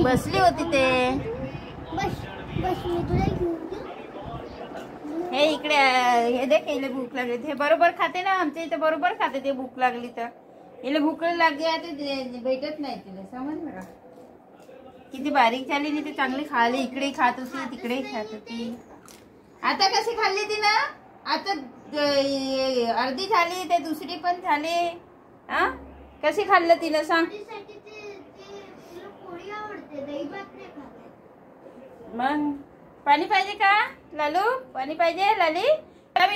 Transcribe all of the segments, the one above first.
बसली होती ते. हे इकडे हे देख, हिला भूक लागली. हे बरोबर खाते ना, आमच्या इथे बरोबर खाते ते. भूक लागली तर हिला भूक लागली आता भेटत नाही तिला, समजलं का? किती बारीक झाली नाही ते, चांगली खाली. इकडे खात होती, तिकडे खात होती. आता कशी खाल्ली ती ना, आता अर्धी झाली ते दुसरी पण झाली. हा कशी खाल्लं तिनं सांग? मग पाणी पाहिजे का लालू? पाणी पाहिजे लाली?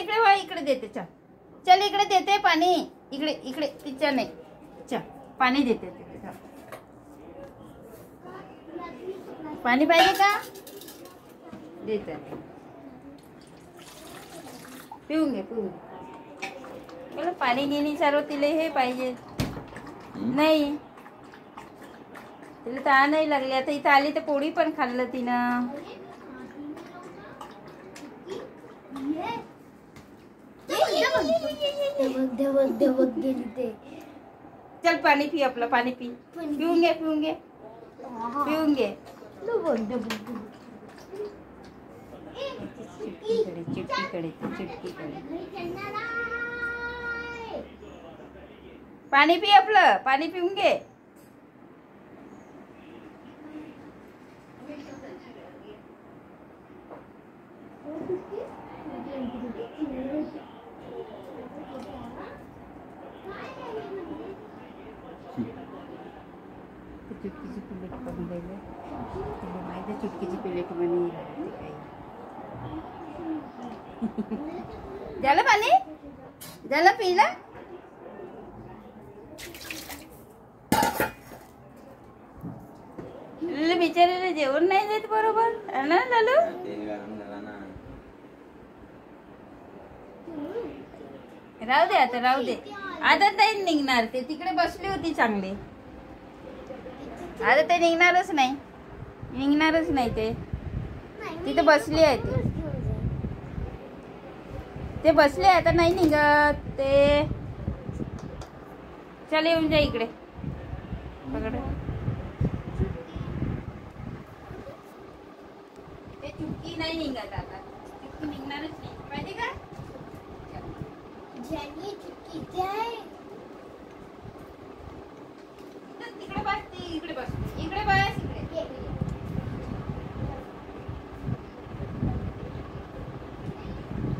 इकडे वा, इकडे देते. चल चल इकडे देते पाणी. इकडे इकडे तिच्या नाही. चल पाणी देते. पाणी पाहिजे का? देते. पिऊन घे पिऊन. मला पाणी घेणे सर्व तिला हे पाहिजे नाही. तिला तहान नाही लागली. आता इथं आली तर पोळी पण खाल्लं तिनं. चल पाणी पी, आपलं पाणी पी. पिऊन घे पिऊन घे पिऊन घे. चिटकीकडे पाणी पी, आपलं पाणी पिऊन घे. चुटकीची प्लेट पण दिले. तिला माहिती आहे चुटकीची प्लेट म्हणे. झालं पाणी? झालं पिला? बिचारीला जेवण नाही देत बरोबर ना लालू? राहू दे आता, राहू दे. आता ते निघणार. ते तिकडे बसली होती चांगली. आता ते निघणारच नाही. निघणारच नाही ते. तिथे बसली आहे ते बसले. आता नाही निघत ते. चल येऊन जा इकडे. पकड. ते चुटकी नाही निघत आता. चुटकी निघणारच नाही. पाहिजे का? चुटकी